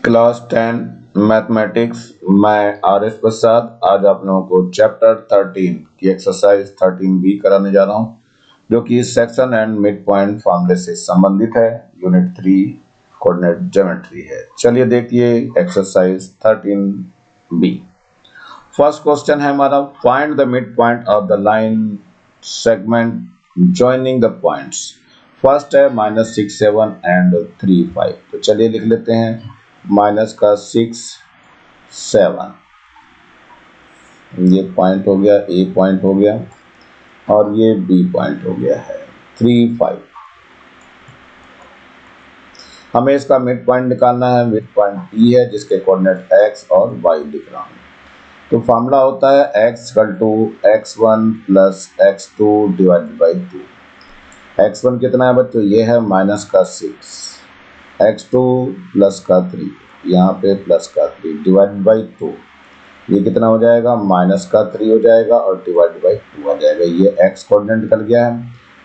Class 10 mathematics. मैं R S प्रसाद आज आप लोगों को चैप्टर 13 की एक्सरसाइज 13B कराने जा रहा हूं, जो कि सेक्शन एंड मिड पॉइंट फॉर्मूले से संबंधित है। यूनिट 3 कोऑर्डिनेट ज्योमेट्री है। चलिए देखिए एक्सरसाइज 13B। फर्स्ट क्वेश्चन है हमारा, find the mid point of the line segment joining the points. First है -6 7 एंड 3 5। तो चलिए लिख लेते हैं माइनस का 6 7, ये पॉइंट हो गया, ए पॉइंट हो गया और ये बी पॉइंट हो गया है 3 5। हमें इसका मिड पॉइंट निकालना है। मिड पॉइंट बी है जिसके कोऑर्डिनेट एक्स और वाई लिख रहा हूँ। तो फॉर्मूला होता है x=x1 plus x2 divided by 2। x1 कितना है बच्चों, ये है माइनस का 6, x2 प्लस का 3, यहाँ पे प्लस का 3 डिवाइडेड बाई 2। ये कितना हो जाएगा, माइनस का 3 हो जाएगा और डिवाइडेड बाई 2 आ जाएगा। ये x कोऑर्डिनेट निकल गया है।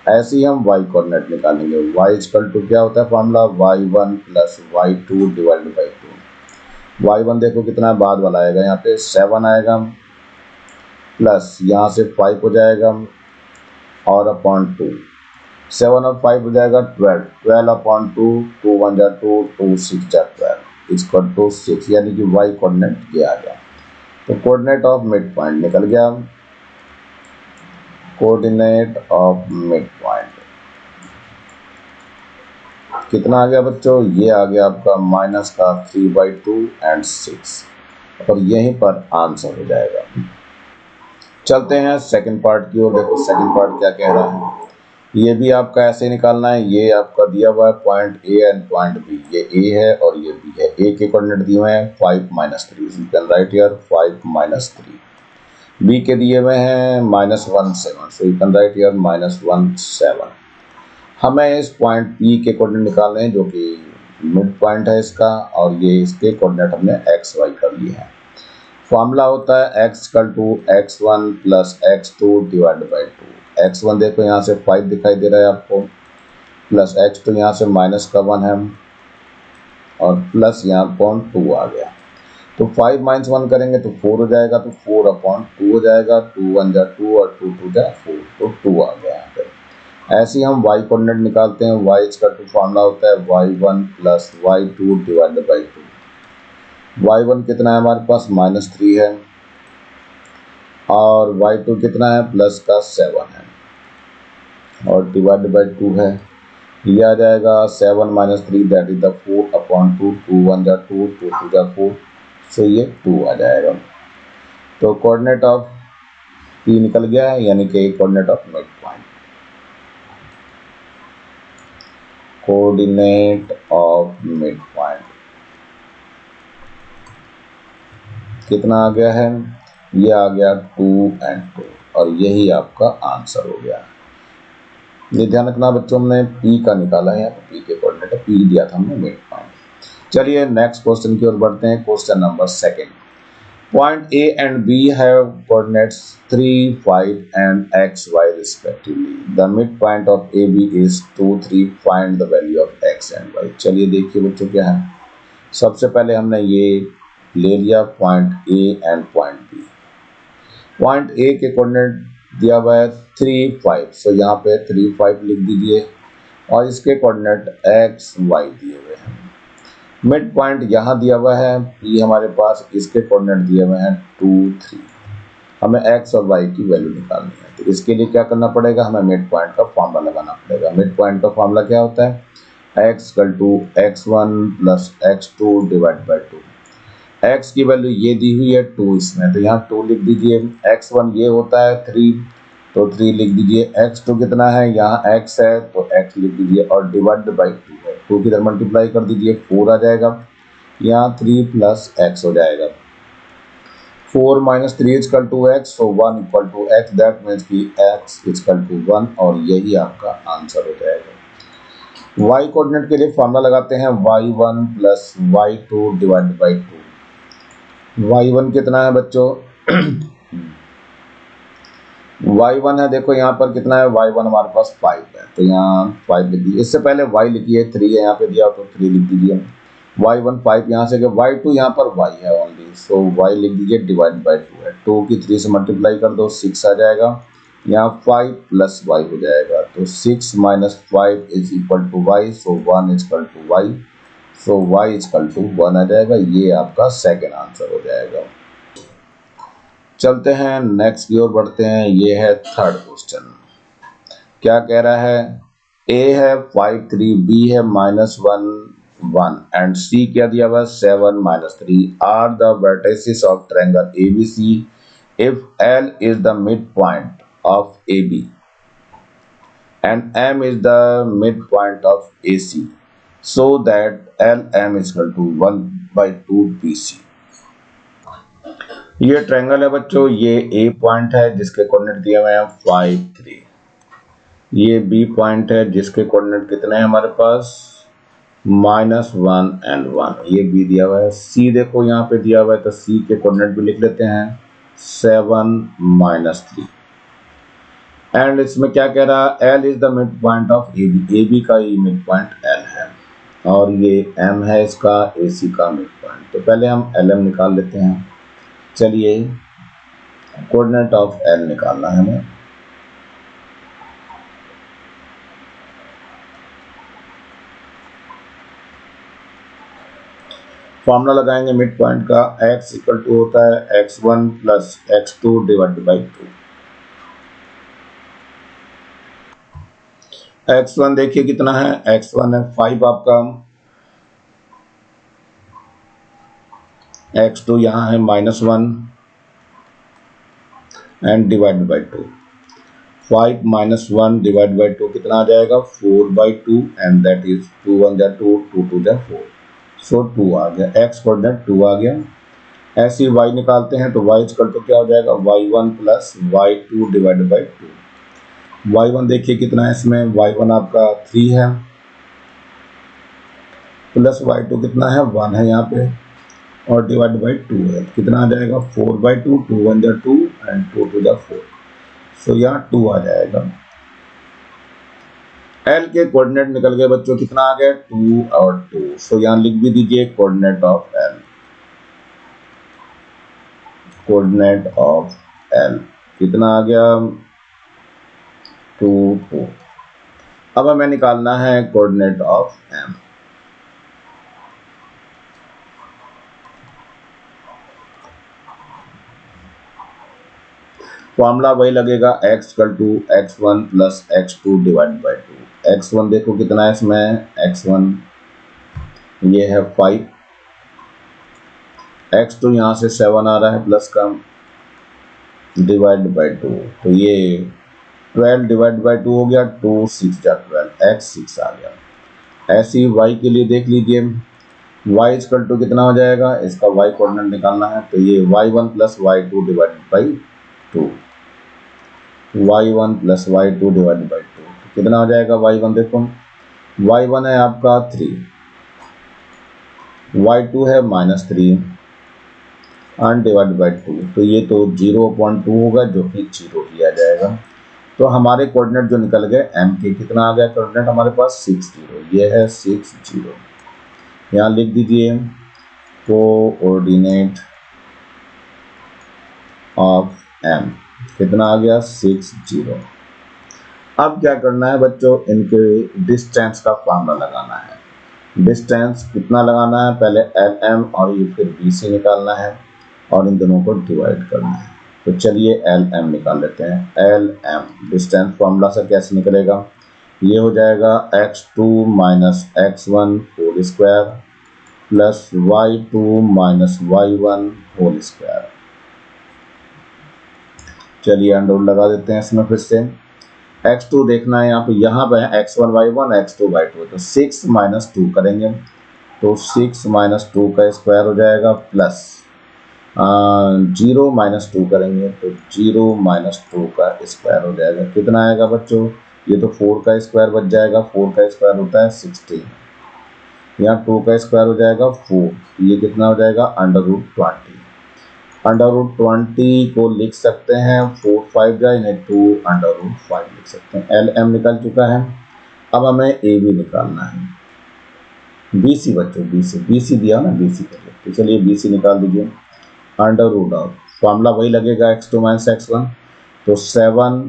ऐसे ही हम y कोऑर्डिनेट निकालेंगे। y क्या होता है formula, y1 plus y2 divided by 2। y1 देखो कितना बाद वाला आएगा, यहाँ पे 7 आएगा प्लस यहाँ से 5 हो जाएगा और अपॉन 2, 7 और 5 हो जाएगा 12, 12 अपॉन 2, 2 1 जा 2, 2 6 जा 12, इक्वल टू 6, यानी कि y कोऑर्डिनेट ये आ गया। तो कोऑर्डिनेट ऑफ मिड पॉइंट निकल गया। कोऑर्डिनेट ऑफ मिड पॉइंट कितना आ गया बच्चों, ये आ गया आपका माइनस का 3/2 एंड 6, और यहीं पर आंसर हो जाएगा। चलते हैं सेकंड पार्ट की ओर। देखो सेकंड पार्ट क्या कह रहा है, ये भी आपका ऐसे निकालना है। ये आपका दिया हुआ है point A and point B, ये ए है और ये बी है। ए के कोऑर्डिनेट दिए हुए हैं 5 - 3, you can write here 5 - 3। B के दिए हुए हैं -1 7, so you can write here -1 7। हमें इस पॉइंट पी के कोऑर्डिनेट निकालने हैं, जो कि मिड पॉइंट है इसका, और ये इसके कोऑर्डिनेट हमने एक्स वाई कर लिए हैं। फॉर्मूला होता है x=x1 plus x2 divided by 2। x1 देखो यहाँ से 5 दिखाई दे रहा है आपको, प्लस x2 यहाँ से माइनस का 1 है और प्लस यहाँ अपॉन 2 आ गया। तो 5 - 1 करेंगे तो 4 हो जाएगा, तो 4 अपॉन 2 हो जाएगा। 2 1 जा 2 और 2 2 जा 4, तो 2 आ गया यहाँ पे। ऐसे ही हम y कोऑर्डिनेट निकालते हैं। y फॉर्मूला होता है y1 plus y2 divided by 2। y1 कितना है हमारे पास, -3 है, और y2 कितना है, प्लस का 7 है, और डिवाइडेड बाई 2 है। ये आ जाएगा 7 - 3 दैट इज द 4 अपॉन 2, 2 1 जा 2, 2 2 जा 4, सो ये 2 आ जाएगा। तो कोऑर्डिनेट ऑफ पी निकल गया है, यानी कि coordinate of mid point. Coordinate of mid point कितना आ गया है, ये आ गया 2 and 2, और यही आपका आंसर हो गया। ये ध्यान रखना बच्चों, हमने पी का निकाला है, पी के कोऑर्डिनेट पी दिया था हमने मिड पॉइंट। चलिए नेक्स्ट क्वेश्चन की ओर बढ़ते हैं। Question number 2। Point A and B have coordinates 3 5 and x y respectively. The mid point of A B is 2 3, find the value of x and y। चलिए देखिए बच्चों क्या है। सबसे पहले हमने ये ले लिया point A and point B. Point A के कोऑर्डिनेट दिया हुआ है 3 5, सो यहाँ पे 3 5 लिख दीजिए, और इसके कोऑर्डिनेट एक्स वाई दिए हुए हैं। मिड पॉइंट यहाँ दिया हुआ है पी हमारे पास, इसके कोऑर्डिनेट दिए हुए हैं 2 3। हमें एक्स और वाई की वैल्यू निकालनी है, तो इसके लिए क्या करना पड़ेगा, हमें मिड पॉइंट का फॉर्मूला लगाना पड़ेगा। मिड पॉइंट का फॉर्मूला क्या होता है, x=x1 plus x2 divide by 2। x की वैल्यू ये दी हुई है 2 इसमें, तो यहाँ 2 लिख दीजिए। x1 ये होता है 3, तो 3 लिख दीजिए। x2 कितना है, यहाँ x है तो x लिख दीजिए, और डिवाइड बाई 2 है, 2 की तरह मल्टीप्लाई कर दीजिए, 4 आ जाएगा। यहाँ 3 प्लस x हो जाएगा। 4 - 3 = x, so 1 = x, that means कि x = 1, और यही आपका आंसर हो जाएगा। y कोऑर्डिनेट के लिए फॉर्मूला लगाते हैं y1 plus y2 divide by 2। y1 कितना है बच्चों, y1 है, देखो यहाँ पर कितना है, y1 हमारे पास 5 है, तो यहाँ 5 लिख दीजिए। इससे पहले y लिखिए 3 है यहाँ पे दिया, तो 3 लिख दीजिए। y1 5 यहाँ से गया, y2 यहाँ पर y है ओनली, सो y लिख दीजिए डिवाइड बाई 2 है, 2 की 3 से मल्टीप्लाई कर दो 6 आ जाएगा, यहाँ 5 प्लस y हो जाएगा, तो 6 minus 5 is equal to y, so 1 is equal to y, so y is equal to 1 आ जाएगा। ये आपका सेकेंड आंसर हो जाएगा। चलते हैं नेक्स्ट की ओर बढ़ते हैं। ये है थर्ड क्वेश्चन। क्या कह रहा है, a है 5 3, b है -1 1 एंड c क्या दिया हुआ 7 -3 are the vertices of triangle ABC if L is the midpoint of AB and M is the midpoint of AC so that LM is equal to 1/2 BC। ये triangle है बच्चों, ये A point है जिसके coordinate दिए हुए हैं 5 3, ये B पॉइंट है जिसके कोऑर्डिनेट कितने हैं हमारे पास -1 and 1, ये B दिया हुआ है। C देखो यहाँ पे दिया हुआ है, तो C के कोऑर्डिनेट भी लिख लेते हैं 7 -3 एंड इसमें क्या कह रहा है, L is the mid point of AB, AB का ही मिड पॉइंट L है और ये M है इसका AC का मिड पॉइंट। तो पहले हम LM निकाल लेते हैं। चलिए कोऑर्डिनेट ऑफ L निकालना है हमें। फॉर्मूला लगाएंगे मिड पॉइंट का, x इक्वल टू होता है x1 plus x2 divided by 2। x1 देखिए कितना है, x1 है 5 आपका, x2 यहाँ है -1 and divided by 2। 5 -1 divide by 2 कितना आ जाएगा 4/2 एंड दैट इज 2 1 जा 2, 2 2 जा 4, सो 2 आ गया, x कोऑर्डिनेट 2 आ गया। ऐसे ही y निकालते हैं तो y इक्वल टू क्या हो जाएगा y1 plus y2 divided by 2। y1 देखिए कितना है इसमें, y1 आपका 3 है प्लस y2 कितना है 1 है यहाँ पे और डिवाइड बाई 2 है, कितना आ जाएगा 4/2, 2 1 जा 2 एंड 2 2 जा 4, सो यहाँ 2 आ जाएगा। L के कोऑर्डिनेट निकल गए बच्चों, कितना आ गया 2 और 2, सो यहाँ लिख भी दीजिए coordinate of L, coordinate of L कितना आ गया 2 4। अब हमें निकालना है कोऑर्डिनेट ऑफ M। फॉर्मूला वही लगेगा x equal to x1 plus x2 divide by 2। x1 देखो कितना है इसमें, x1 ये है 5, x2 यहाँ से 7 आ रहा है प्लस का डिवाइड बाई 2, तो ये 12 डिवाइड बाई 2 हो गया, 2 6 जा 12, x 6 आ गया। ऐसे ही y के लिए देख लीजिए, y इक्वल टू कितना हो जाएगा, इसका y कोऑर्डिनेट निकालना है, तो ये y1 plus y2 divide by 2, y1 plus y2 divide by 2, तो कितना हो जाएगा y1 देखो, y1 है आपका 3, y2 है -3 एंड डिवाइड बाई 2, तो ये तो 0/2 होगा जो कि 0 ही आ जाएगा। तो हमारे कोऑर्डिनेट जो निकल गए m के, कितना आ गया कोऑर्डिनेट हमारे पास 6 0, ये है 6 0, यहाँ लिख दीजिए कोऑर्डिनेट ऑफ m कितना आ गया 6 0। अब क्या करना है बच्चों, इनके डिस्टेंस का फॉर्मूला लगाना है। डिस्टेंस कितना लगाना है, पहले LM और ये फिर BC निकालना है और इन दोनों को डिवाइड करना है। तो चलिए LM निकाल लेते हैं। LM डिस्टेंस फॉर्मूला से कैसे निकलेगा, ये हो जाएगा x2 minus x1 whole square plus y2 minus y1 whole square. चलिए अंडर लगा देते हैं इसमें फिर से। x2 देखना है यहाँ पे x1 y1 x2 y2, तो 6 माइनस 2 करेंगे तो 6 माइनस 2 का स्क्वायर हो जाएगा प्लस 0 माइनस 2 करेंगे तो 0 माइनस 2 का स्क्वायर हो जाएगा। कितना आएगा बच्चों, ये तो 4 का स्क्वायर बच जाएगा, 4 का स्क्वायर होता है 16, यहाँ 2 का स्क्वायर हो जाएगा 4, ये कितना हो जाएगा √20। √20 को लिख सकते हैं 4 5 जा इन्हें 2 √5 लिख सकते हैं। LM निकल चुका है। अब हमें AB निकालना है। BC बच्चों, BC दिया ना, BC कर लो। तो चलिए BC निकाल दीजिए। अंडर रूट ऑफ, फॉर्मूला वही लगेगा x2 माइनस x1, तो 7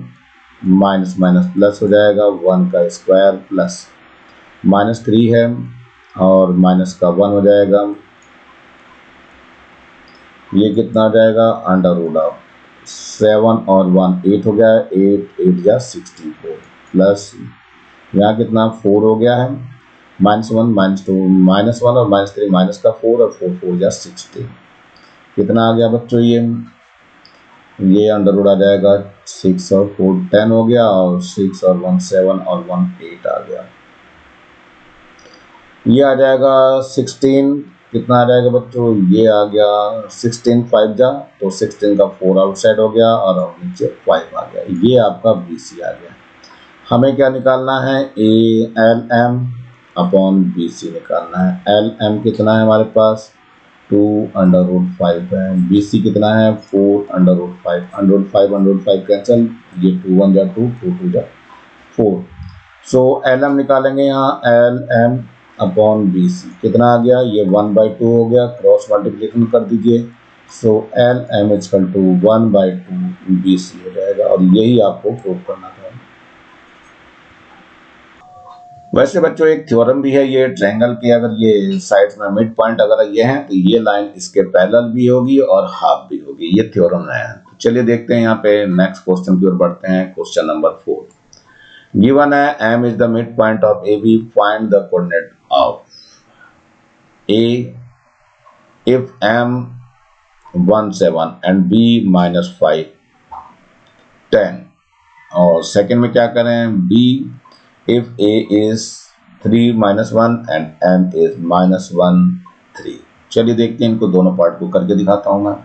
माइनस माइनस प्लस हो जाएगा, 1 का स्क्वायर प्लस -3 है और माइनस का 1 हो जाएगा। ये कितना हो जाएगा, अंडर रूट ऑफ 7 और 1 8 हो गया है, 8 8 या 64 प्लस यहाँ कितना 4 हो गया है, -1 -2 -1 और -3 माइनस का 4 और 4 4 या 16 कितना आ गया बच्चों, ये अंडर रूट आ जाएगा 6 और 4 10 हो गया और 6 और 1 7 और 1 8 आ गया। ये आ जाएगा 16, कितना आ जाएगा बच्चों, ये आ गया 16 5 जा तो 16 का 4 आउटसाइड हो गया और नीचे 5 आ गया। ये आपका BC आ गया। हमें क्या निकालना है, ALM अपॉन BC निकालना है। LM कितना है हमारे पास, 2 अंडर रूट 5 है। BC कितना है, 4 under root 5, under root 5 cancel, ये 2 1 जा 2 2 2 जा 4। सो LM निकालेंगे यहाँ, LM अपॉन BC कितना आ गया, ये 1/2 हो गया, क्रॉस मल्टीप्लिकेशन कर दीजिए। सो LM इक्वल टू 1/2 BC हो जाएगा और यही आपको प्रूव करना था। वैसे बच्चों एक थ्योरम भी है, ये ट्रायंगल के अगर ये साइड्स में मिड पॉइंट अगर ये है तो ये लाइन इसके पैरेलल भी होगी और हाफ भी होगी, ये थ्योरम है। तो चलिए देखते हैं यहाँ पे नेक्स्ट क्वेश्चन की ओर बढ़ते हैं। क्वेश्चन नंबर 4 गिवन है M is the midpoint of AB, find the coordinate of A if M 1 7 and B -5 10। और सेकंड में क्या करें, B if A is 3 -1 and M is -1 3। चलिए देखते हैं, इनको दोनों पार्ट को करके दिखाता हूं मैं।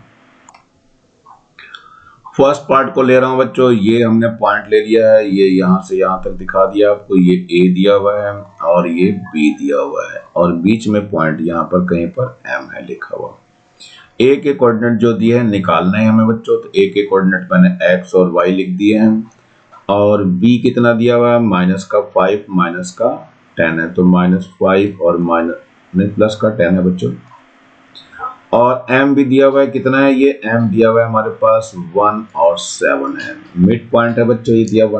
फर्स्ट पार्ट को ले रहा हूं बच्चों, ये हमने पॉइंट ले लिया है, ये यहां से यहां तक दिखा दिया आपको, ये A दिया हुआ है और ये B दिया हुआ है और बीच में पॉइंट यहां पर कहीं पर M है लिखा हुआ। A के कोऑर्डिनेट जो दिए हैं निकालना है हमें बच्चों, तो A के कोऑर्डिनेट मैंने X और Y लिख दिए हैं और B कितना दिया हुआ है, माइनस का 5 माइनस का 10 है, तो -5 और प्लस का 10 है बच्चों। और M भी दिया हुआ है, कितना है ये M दिया हुआ है हमारे पास 1 और 7 है, मिड पॉइंट है बच्चों ये दिया हुआ।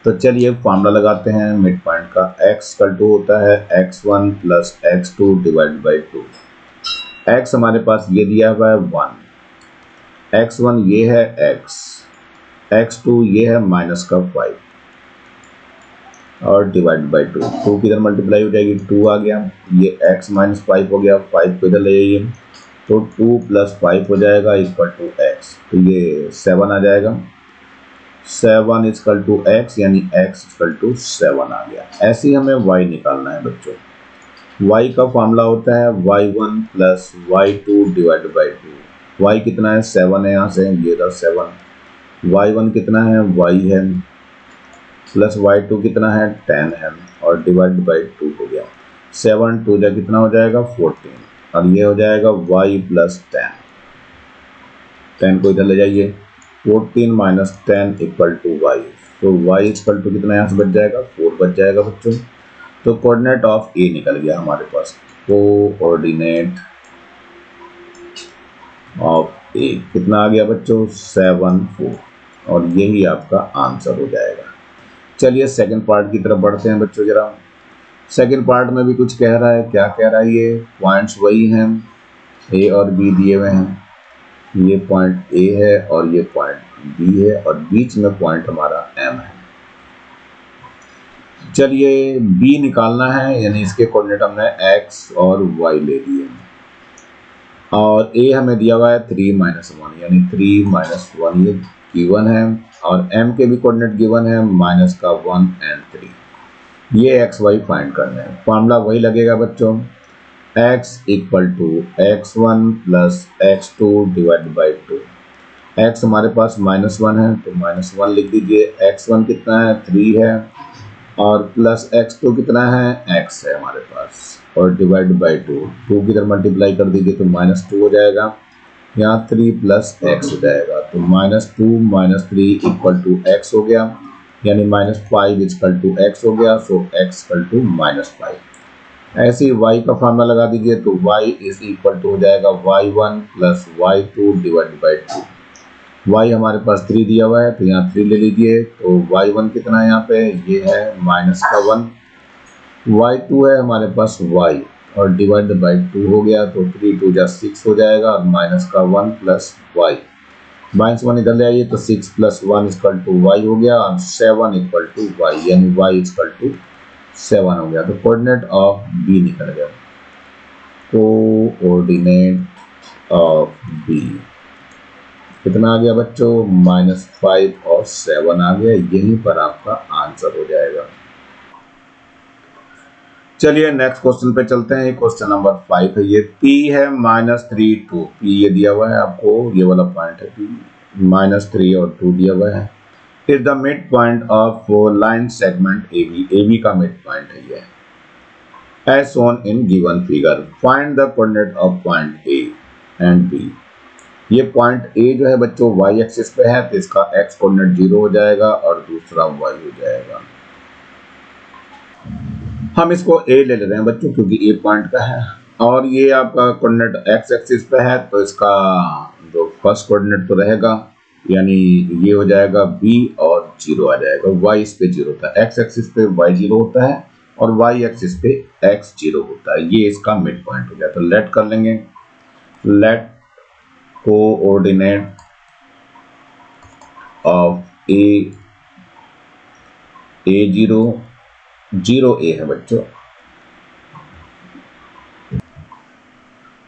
तो चलिए फॉर्मूला लगाते हैं मिड पॉइंट का, x का 2 होता है x1 plus x2 divide by 2। x हमारे पास ये दिया हुआ है 1, x1 ये है x, x2 ये है माइनस का 5 और डिवाइड बाई 2, 2 की इधर मल्टीप्लाई हो जाएगी, 2 आ गया, ये x माइनस 5 हो गया, 5 को इधर ले जाइए तो 2 + 5 हो जाएगा इक्वल टू x, तो ये 7 आ जाएगा, 7 इक्वल टू x यानी x इक्वल टू 7 आ गया। ऐसे ही हमें y निकालना है बच्चों। y का फॉर्मूला होता है y1 plus y2 divide by 2। y कितना है 7 है, यहाँ से ये रहा 7, y1 कितना है y है प्लस y2 कितना है 10 है और डिवाइड बाई 2 हो गया, 7 2 जा कितना हो जाएगा 14 और ये हो जाएगा y प्लस 10, 10 को इधर ले जाइए, 14 माइनस 10 इक्वल टू y, तो y इक्वल टू कितना यहाँ से बच जाएगा 4 बच जाएगा बच्चों। तो कोऑर्डिनेट ऑफ A निकल गया हमारे पास, कोऑर्डिनेट ऑफ A कितना आ गया बच्चों 7 4 और यही आपका आंसर हो जाएगा। चलिए सेकंड पार्ट की तरफ बढ़ते हैं बच्चों जरा। सेकंड पार्ट में भी कुछ कह रहा है, क्या कह रहा है, ये पॉइंट्स वही हैं, A और B दिए हुए हैं, ये पॉइंट A है और ये पॉइंट B है और बीच में पॉइंट हमारा M है। चलिए B निकालना है, यानी इसके कोऑर्डिनेट हमने x और y ले लिए और A हमें दिया हुआ है 3 - 1 यानी 3 - 1 ये गिवन है और M के भी कोऑर्डिनेट गिवन है माइनस का 1 और 3, ये x y फाइंड करना है। फॉर्मूला वही लगेगा बच्चों, x equal to x1 plus x2 divide by 2। x हमारे पास -1 है तो -1 लिख दीजिए, x1 कितना है 3 है और प्लस x2 कितना है x है हमारे पास और डिवाइड बाई 2, 2 की इधर मल्टीप्लाई कर दीजिए तो -2 हो जाएगा, यहाँ 3 प्लस x हो जाएगा, तो -2 - 3 इक्वल टू x हो गया, यानी -5 इक्वल टू x हो गया, सो x इक्वल टू -5। ऐसे ही y का फार्मूला लगा दीजिए तो y इज इक्वल टू हो जाएगा y1 plus y2 divide by 2। y हमारे पास 3 दिया हुआ है तो यहाँ 3 ले लीजिए, तो y1 कितना है यहाँ पे, ये है -1, y2 है हमारे पास y और डिवाइड बाई 2 हो गया, तो 3 2 जा 6 हो जाएगा और -1 प्लस y, -1 इधर ले आइए तो 6 प्लस 1 इक्वल टू y हो गया और 7 इक्वल टू y, यानी y इक्वल टू 7 हो गया। तो कोऑर्डिनेट ऑफ बी निकल गया, कोऑर्डिनेट ऑफ बी कितना आ गया बच्चों, -5 और 7 आ गया। यहीं पर आपका आंसर हो जाएगा। चलिए नेक्स्ट क्वेश्चन पे चलते हैं। क्वेश्चन नंबर 5 है ये, P है -3 2, P ये दिया हुआ है आपको, ये वाला पॉइंट है P, -3 और 2 दिया हुआ है। Is the mid point of line segment AB, AB का मिड पॉइंट है ये, as shown in given figure, find the coordinate of point A and B। ये पॉइंट A जो है बच्चों y एक्सिस पे है तो इसका x कोऑर्डिनेट 0 हो जाएगा और दूसरा y हो जाएगा। हम इसको A ले रहे हैं बच्चों क्योंकि A पॉइंट का है, और ये आपका कोऑर्डिनेट x एक्सिस पे है तो इसका जो फर्स्ट कोऑर्डिनेट तो रहेगा, यानी ये हो जाएगा B और 0 आ जाएगा। y इस पे 0 होता है, x एक्सिस पे y 0 होता है और y एक्सिस पे x 0 होता है। ये इसका मिड पॉइंट हो गया। तो लेट कर लेंगे, late coordinate of A0 0A है बच्चों,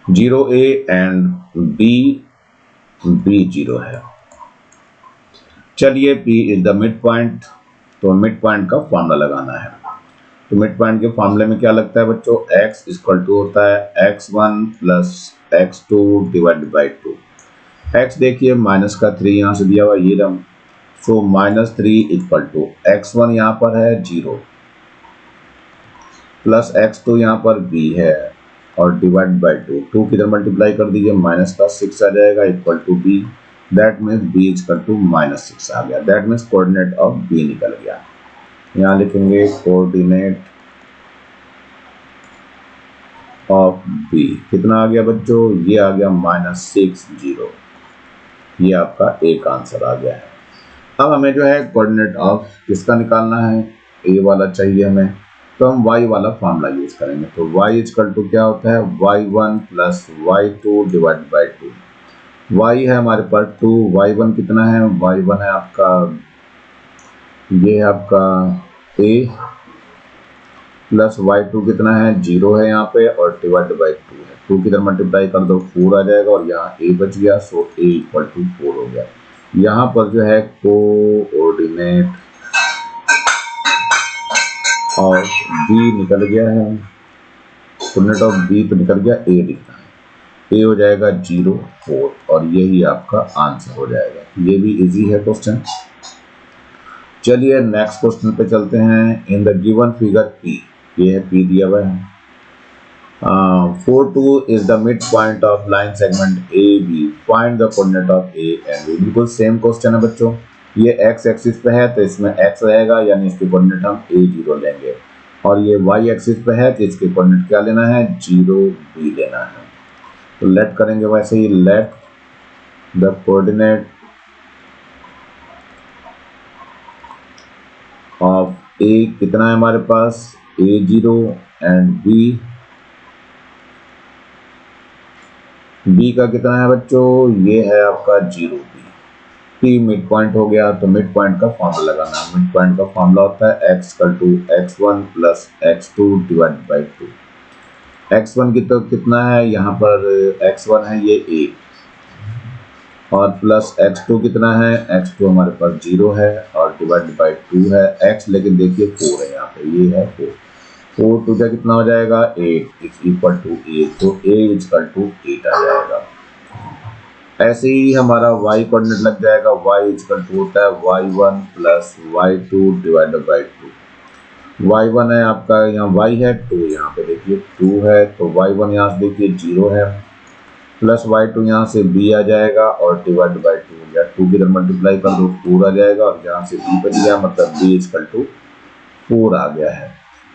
0A एंड B 0 है। चलिए P is the mid point, तो मिड पॉइंट का फॉर्मूला लगाना है। तो मिड पॉइंट के फॉर्मूले में क्या लगता है बच्चों, x इक्वल टू होता है x1 plus x2 divide by 2। x देखिए माइनस का 3 यहाँ से दिया हुआ ये रहा, सो -3 इक्वल टू x1 यहाँ पर है 0 प्लस x2 यहाँ पर b है और डिवाइड बाई 2 किधर मल्टीप्लाई कर दीजिए, माइनस का 6 आ जाएगा equal to b, that means b equal to -6 आ गया। That means coordinate of b निकल गया। यहाँ लिखेंगे कोऑर्डिनेट ऑफ b कितना आ गया बच्चों, ये आ गया -6 0। ये आपका एक आंसर आ गया है। अब हमें जो है कोऑर्डिनेट ऑफ किसका निकालना है, ए वाला चाहिए हमें, तो हम y वाला फॉर्मूला यूज करेंगे। तो y इक्वल टू क्या होता है, y1 plus y2 divide by 2। y है हमारे पास 2, y1 कितना है, y1 है आपका, ये है आपका a प्लस y2 कितना है 0 है यहाँ पे और डिवाइड बाई 2 है। 2 की तरह मल्टीप्लाई कर दो 4 आ जाएगा और यहाँ a बच गया, सो a इक्वल टू 4 हो गया। यहाँ पर जो है कोऑर्डिनेट ऑफ b निकल गया है, कोऑर्डिनेट ऑफ b तो निकल गया, a लिखना है, a हो जाएगा 0 4 और यही आपका आंसर हो जाएगा। ये भी इजी है क्वेश्चन। चलिए नेक्स्ट क्वेश्चन पे चलते हैं। In the given figure P, ये है P दिया हुआ है, 4 2 is the mid point of line segment AB, find the coordinate of A and B। बिल्कुल सेम क्वेश्चन है बच्चों, ये x एक्सिस पे है तो इसमें x रहेगा, यानी इसके कोऑर्डिनेट हम A0 लेंगे, और ये y एक्सिस पे है तो इसके कोऑर्डिनेट क्या लेना है, 0 B लेना है। तो लेट करेंगे वैसे ही, let the coordinate of A कितना है हमारे पास, A0 एंड B का कितना है बच्चों, ये है आपका 0 P मिड पॉइंट हो गया। तो मिड पॉइंट का फॉर्मूला लगाना है। मिड पॉइंट का फॉर्मूला होता है x equal to x1 plus x2 divide by 2। x1 की तो कितना है यहाँ पर, x1 है ये a और प्लस x2 कितना है, x2 हमारे पास 0 है और डिवाइड बाई 2 है, x लेकिन देखिए 4 है यहाँ पे, ये है 4 2 का कितना हो जाएगा 8 इक्वल टू 8, तो a इक्वल टू 8 आ जाएगा। ऐसे ही हमारा y कोऑर्डिनेट लग जाएगा, y इक्वल टू होता है y1 plus y2 divide by 2। y1 है आपका, यहाँ y है 2, यहाँ पे देखिए 2 है तो y1 यहाँ से देखिए 0 है, प्लस y2 यहाँ से b आ जाएगा और डिवाइड बाई 2 या 2 की तरह मल्टीप्लाई कर दो 4 आ जाएगा और यहाँ से b बच गया, मतलब b इक्वल टू 4 आ गया है।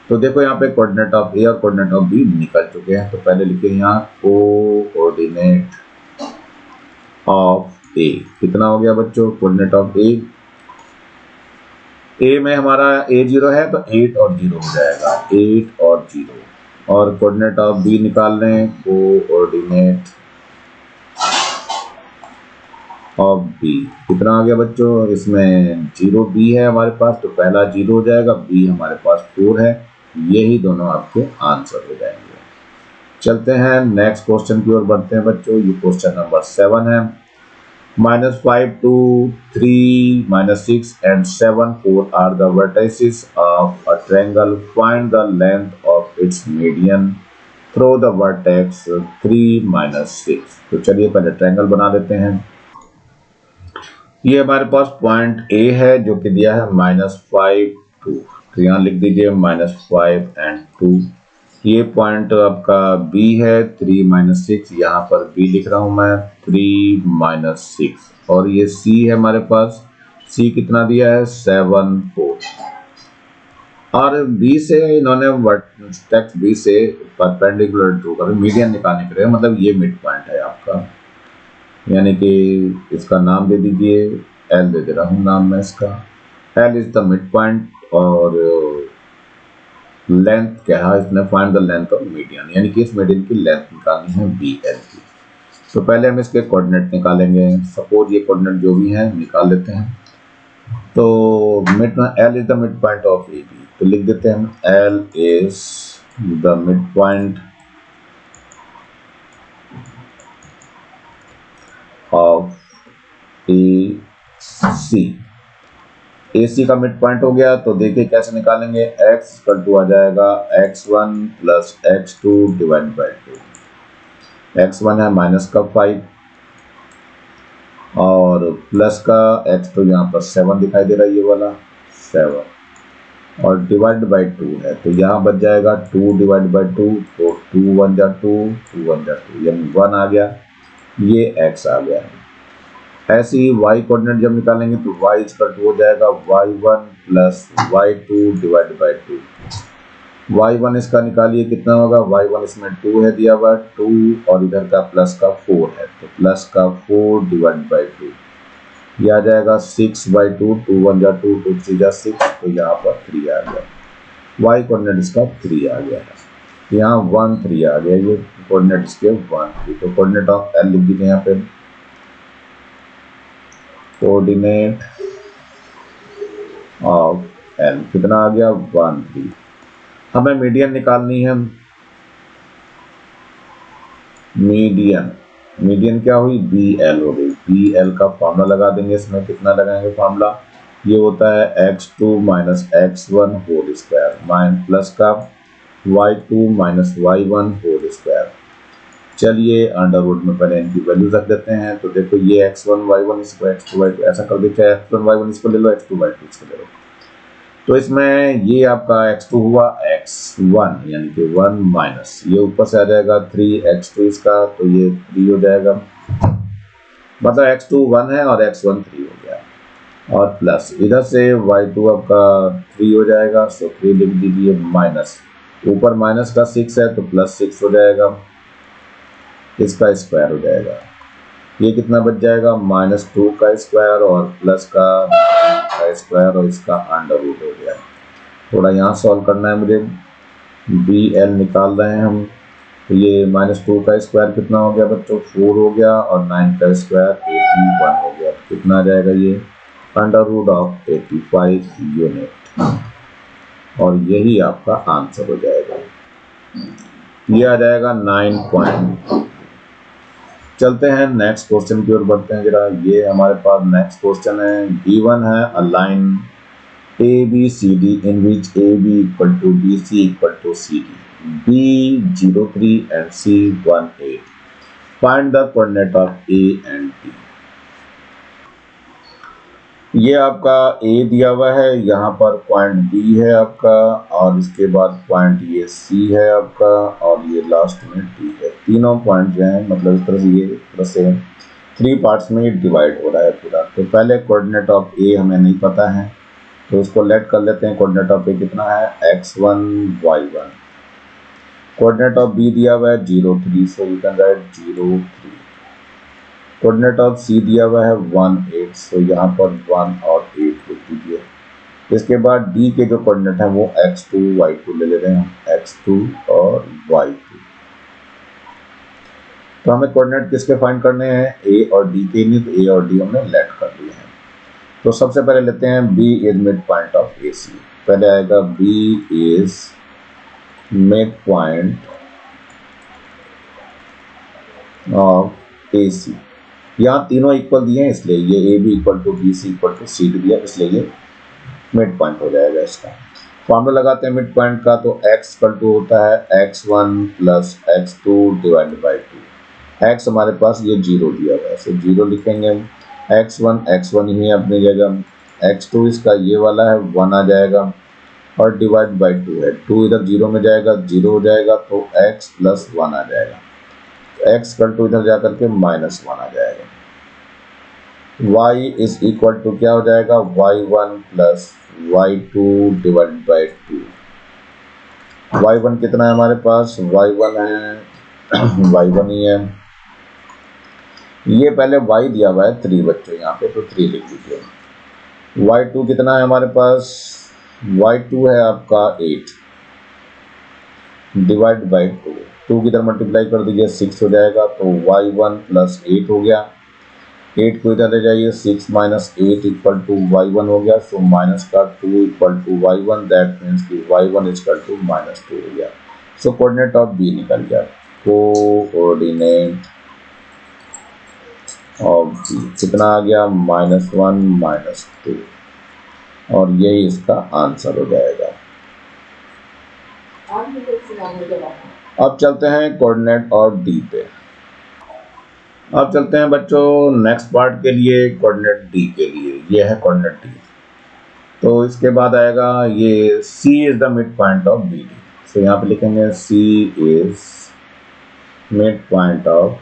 तो देखो यहाँ पे कोऑर्डिनेट ऑफ ए और कोऑर्डिनेट ऑफ बी निकल चुके हैं। तो पहले लिखे यहाँ कोऑर्डिनेट ऑफ ए कितना हो गया बच्चों, कोऑर्डिनेट ऑफ ए में हमारा a0 है तो 8 और 0 हो जाएगा, 8 और 0। और कोऑर्डिनेट ऑफ बी निकाल रहे हैं, कोऑर्डिनेट ऑफ बी कितना आ गया बच्चों, इसमें 0 बी है हमारे पास तो पहला 0 हो जाएगा, बी हमारे पास 4 है, यही दोनों आपके आंसर हो जाएंगे। चलते हैं नेक्स्ट क्वेश्चन की ओर बढ़ते हैं बच्चों। ये क्वेश्चन नंबर 7 है। -5, 2, 3, -6 and 7, 4 are the vertices of a triangle. Find the length of its median through the vertex 3, -6। तो चलिए पहले ट्रायंगल बना लेते हैं। ये हमारे पास पॉइंट ए है जो कि दिया है -5, 2, तो यहाँ लिख दीजिए -5 and 2। ये पॉइंट आपका बी है 3, -6, यहाँ पर बी लिख रहा हूं मैं 3, -6। और ये सी है हमारे पास, सी कितना दिया है 7, 4। और बी से इन्होंने टेक्स्ट बी से परपेंडिकुलर ड्रॉ कर मीडियन निकालने के लिए, मतलब ये मिड पॉइंट है आपका, यानी कि इसका नाम दे दीजिए, एल दे दे रहा हूँ नाम मैं इसका, L is the mid point. और लेंथ क्या है इसने, find the length of median, यानी कि इस मीडियन की लेंथ निकालनी है बी एल की। तो पहले हम इसके कोऑर्डिनेट निकालेंगे, सपोज ये कोऑर्डिनेट जो भी हैं निकाल लेते हैं। तो mid L is the mid point of A B, तो लिख देते हैं L is the mid point of A C. A C का मिड पॉइंट हो गया, तो देखिए कैसे निकालेंगे, x इक्वल टू आ जाएगा x1 plus x2 divide by 2। x1 है -5 और प्लस का x2 यहाँ पर 7 दिखाई दे रहा है, ये वाला 7 और डिवाइड बाई 2 है, तो यहाँ बच जाएगा 2 डिवाइड बाई 2, तो 2 1 जा 2, 2 1 जा 2, यानी 1 आ गया, ये x आ गया है। ऐसे ही y कोऑर्डिनेट जब निकालेंगे तो y इक्वल टू हो जाएगा y1 plus y2 divide by 2। y1 इसका निकालिए कितना होगा, y1 इसमें 2 है दिया हुआ, 2 और इधर का प्लस का 4 है, तो प्लस का 4 डिवाइड बाई 2, यह आ जाएगा 6/2, 2 1 जा 2, 2 3 जा 6, तो यहाँ पर 3 आ गया, y कोऑर्डिनेट इसका 3 आ गया है, यहाँ 1 3 आ गया, ये कोऑर्डिनेट इसके 1 3। तो कोऑर्डिनेट ऑफ एल लिख दीजिए यहाँ पे, कोऑर्डिनेट ऑफ एल कितना आ गया 1 3। हमें मीडियन निकालनी है, मीडियन क्या हुई बी एल हो गई, बी एल का फॉर्मूला लगा देंगे, इसमें कितना लगाएंगे फॉर्मूला, ये होता है x2 -x1 whole square plus का y2 -y1 होल स्क्वायर। चलिए अंडर रूट में पहले इनकी वैल्यू रख देते हैं। तो देखो ये x1 y1 इसको x2 y2 ऐसा कर देते हैं, x1 y1 इसको ले लो, x2 y2 इसको ले लो। तो इसमें ये आपका x2 हुआ x1 यानी कि 1 माइनस, ये ऊपर से आ जाएगा 3x2 इसका, तो ये 3 हो जाएगा, मतलब x2 1 है और x1 3 हो गया, और प्लस इधर से y2 आपका 3 हो जाएगा, सो 3 लिख दीजिए, माइनस ऊपर माइनस का 6 है तो प्लस 6 हो जाएगा, इसका स्क्वायर हो जाएगा, ये कितना बच जाएगा -2 का स्क्वायर और प्लस का स्क्वायर और इसका अंडर रूट हो गया। थोड़ा यहाँ सॉल्व करना है मुझे, बी एल निकाल रहे हैं हम, तो ये -2 का स्क्वायर कितना हो गया बच्चों 4 हो गया, और 9 का स्क्वायर 81 हो गया, कितना आ जाएगा ये अंडर रूट ऑफ 85 यूनिट, और यही आपका आंसर हो जाएगा, ये आ जाएगा 9 पॉइंट। चलते हैं नेक्स्ट क्वेश्चन की ओर बढ़ते हैं जरा। ये हमारे पास नेक्स्ट क्वेश्चन है, गिवन है a line ABCD in which AB equal to BC equal to CD, B 0 3 and C 1 8. Find the coordinate of A and B. ये आपका A दिया हुआ है, यहाँ पर पॉइंट B है आपका, और इसके बाद पॉइंट ये C है आपका, और ये लास्ट में D है। तीनों पॉइंट जो हैं मतलब इस तरह से ये इस तरह से 3 पार्ट्स में डिवाइड हो रहा है पूरा। तो पहले कोऑर्डिनेट ऑफ A हमें नहीं पता है, तो इसको लेट कर लेते हैं। कोऑर्डिनेट ऑफ ए कितना है x1 y1। Coordinate of B दिया हुआ है 0 3, so you can write 0 3। Coordinate of C दिया हुआ है 1 8, सो यहाँ पर 1 और 8 लिख दीजिए। इसके बाद डी के जो कोऑर्डिनेट है वो x2 y2 ले लेते हैं, x2 और y2। तो हमें कोऑर्डिनेट किसके फाइंड करने हैं, ए और डी के, नहीं तो ए और डी हमने लेट कर दिए हैं। तो सबसे पहले लेते हैं B is mid point of AC। पहले आएगा B is mid point of AC। यहाँ तीनों इक्वल दिए हैं इसलिए ये AB equal to BC equal to CD दिया, इसलिए ये मिड पॉइंट हो जाएगा। इसका फॉर्मूला लगाते हैं मिड पॉइंट का, तो x इक्वल टू होता है x1 plus x2 divide by 2। x हमारे पास ये 0 दिया हुआ है, सो 0 लिखेंगे। x1 ही अपनी जगह, x2 इसका ये वाला है 1 आ जाएगा और डिवाइड बाई 2 है, 2 इधर 0 में जाएगा 0 हो जाएगा, तो x प्लस 1 आ जाएगा। x इक्वल टू इधर जाकर के -1 आ जाएगा। y इज इक्वल टू क्या हो जाएगा, y1 plus y2 divide by 2। y1 कितना है हमारे पास, y1 है y1 ही है। ये पहले y दिया हुआ है 3 बच्चों यहाँ पे, तो 3 लिख लीजिए। y2 कितना है हमारे पास, y2 है आपका 8 डिवाइड बाई 2, 2 की तरह मल्टीप्लाई कर दीजिए 6 हो जाएगा, तो y1 प्लस 8 हो गया। 8 को इधर ले जाइए, 6 माइनस 8 इक्वल टू y1 हो गया, सो माइनस का 2 equal to y1, that means कि y1 इक्वल टू -2 हो गया। सो कोऑर्डिनेट ऑफ B निकल गया। कोऑर्डिनेट और B कितना आ गया, -1 -2, और यही इसका आंसर हो जाएगा। अब चलते हैं कोऑर्डिनेट और D पे। अब चलते हैं बच्चों नेक्स्ट पार्ट के लिए, कोऑर्डिनेट D के लिए। ये है कोऑर्डिनेट D। तो इसके बाद आएगा ये C is the mid point of BD। So यहाँ पे लिखेंगे C is mid point of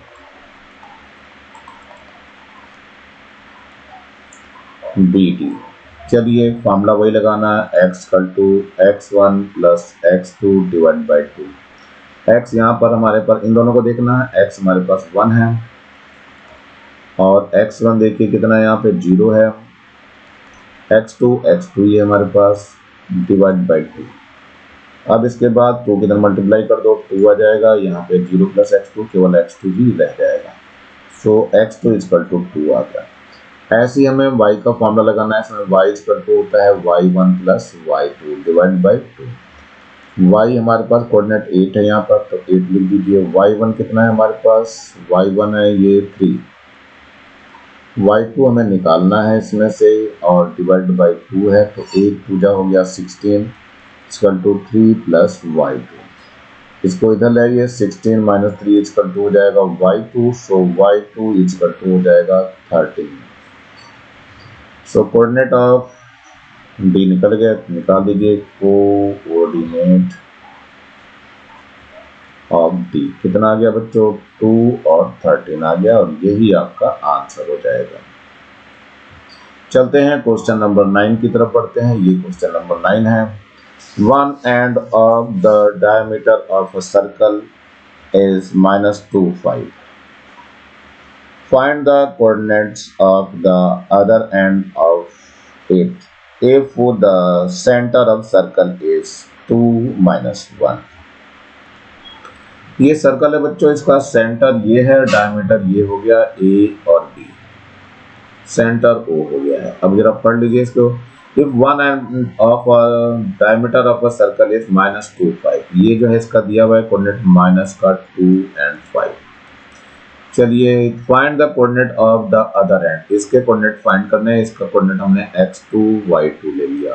BD। चलिए फॉर्मूला वही लगाना है, x equal to x1 plus x2 divide by 2। x यहाँ पर हमारे पास, इन दोनों को देखना है, x हमारे पास 1 है और x1 देखिए कितना है यहाँ पे 0 है, x2 ये हमारे पास डिवाइड बाई 2। अब इसके बाद 2 की तरह मल्टीप्लाई कर दो, 2 आ जाएगा, यहाँ पे 0 प्लस x2 केवल x2 ही रह जाएगा, सो x2 इक्वल टू 2 आ गया। ऐसे ही हमें y का फॉर्मूला लगाना है, इसमें y इक्वल टू होता है y1 plus y2 divide by 2। y हमारे पास कोऑर्डिनेट 8 है यहाँ पर, तो 8 लिख दीजिए। y1 कितना है हमारे पास, y1 है ये 3, y2 हमें निकालना है इसमें से और डिवाइड बाई 2 है, तो 8 पूजा हो गया 16 इक्वल टू 3 प्लस y2। इसको इधर ले आइए, 16 माइनस 3 इक्वल टू हो जाएगा y2, so y2 equal to हो जाएगा 13। सो कोऑर्डिनेट ऑफ D निकल गया, निकाल दीजिए। कोऑर्डिनेट ऑफ D कितना आ गया बच्चों, 2 और 13 आ गया, और यही आपका आंसर हो जाएगा। चलते हैं क्वेश्चन नंबर 9 की तरफ बढ़ते हैं। ये क्वेश्चन नंबर 9 है। One end of the diameter of a circle is -2 5. Find the coordinates of the other end of it if the center of circle is 2 - 1. ये सर्कल है बच्चों, इसका सेंटर ये है, डायमीटर ये हो गया A और B, सेंटर O हो गया है। अब जरा पढ़ लीजिए इसको। If one end of a diameter of a circle is -2 5, ये जो है इसका दिया हुआ है कोऑर्डिनेट -2 और 5। चलिए find the coordinate of the other and, इसके कोऑर्डिनेट फाइंड करने हैं। इसका कोऑर्डिनेट हमने x2 y2 ले लिया।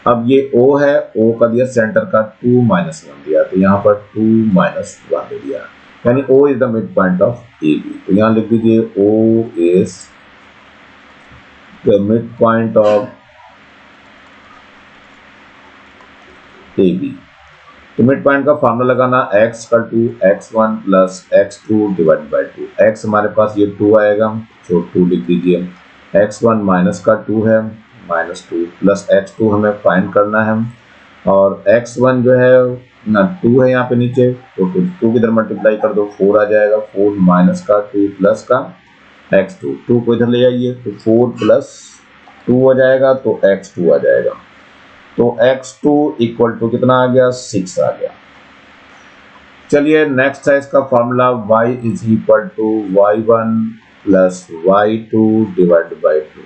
अब ये O है, O का दिया सेंटर का 2 - 1 दिया, तो यहाँ पर 2 - 1 ले दिया, यानी O is the mid point of AB। तो यहाँ लिख दीजिए O is the midpoint of AB। तो मिड पॉइंट का फॉर्मूला लगाना, x equal to x1 plus x2 divide by 2। x हमारे पास ये 2 आएगा, तो 2 लिख दीजिए। x1 माइनस का 2 है, -2 प्लस x2 हमें फाइंड करना है, और x1 जो है ना 2 है यहाँ पे नीचे, तो 2 की इधर मल्टीप्लाई कर दो, 4 आ जाएगा, 4 माइनस का 2 प्लस का x2, 2 को इधर ले आइए तो 4 प्लस 2 हो जाएगा, तो x2 आ जाएगा। तो x2 इक्वल टू कितना आ गया, 6 आ गया। चलिए नेक्स्ट है इसका formula, y is equal to y1 plus y2 divide by 2।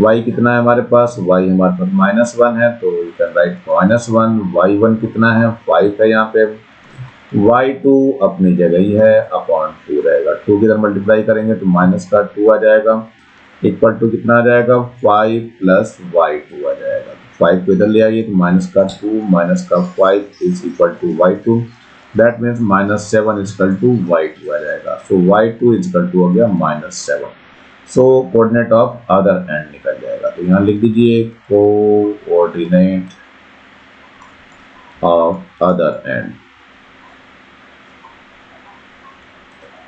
y कितना है हमारे पास, y हमारे पास -1 है, तो यू कैन राइट -1, y1 कितना है 5 है यहाँ पे, y2 अपनी जगह ही है, अपॉन 2 रहेगा, 2 की इधर मल्टीप्लाई करेंगे तो माइनस का 2 आ जाएगा, इक्वल टू कितना आ जाएगा 5 प्लस y2 आ जाएगा, 5 को इधर ले आइए तो माइनस का 2 माइनस का 5 is equal to y2, that means -7 is equal to y2 आ जाएगा। So y2 is equal to हो गया -7। So coordinate of other end निकल जाएगा, तो यहाँ लिख दीजिए coordinate of other end.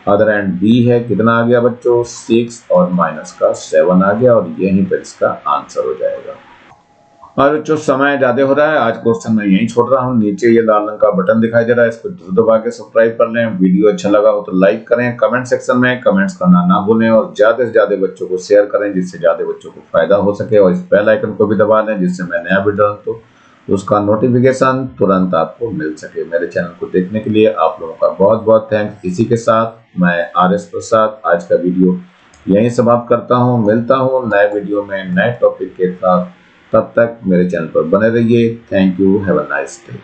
Other end B है, कितना आ गया बच्चों 6 और माइनस का 7 आ गया, और यहीं पर इसका आंसर हो जाएगा। और बच्चों समय ज्यादा हो रहा है, आज क्वेश्चन मैं यहीं छोड़ रहा हूँ। नीचे ये लाल रंग का बटन दिखाई दे रहा है, इसको दबा के सब्सक्राइब कर लें। वीडियो अच्छा लगा हो तो लाइक करें, कमेंट सेक्शन में कमेंट्स करना ना भूलें, और ज्यादा से ज्यादा बच्चों को शेयर करें जिससे ज्यादा बच्चों को फायदा हो सके, और इस बेल आइकन को भी दबा लें जिससे मैं नया वीडियो डालूं तो उसका नोटिफिकेशन तुरंत आपको मिल सके। मेरे चैनल को देखने के लिए आप लोगों का बहुत बहुत थैंक्स। इसी के साथ मैं RS प्रसाद आज का वीडियो यहीं समाप्त करता हूँ। मिलता हूँ नए वीडियो में नए टॉपिक के साथ, तब तक मेरे चैनल पर बने रहिए। Thank you, have a nice day.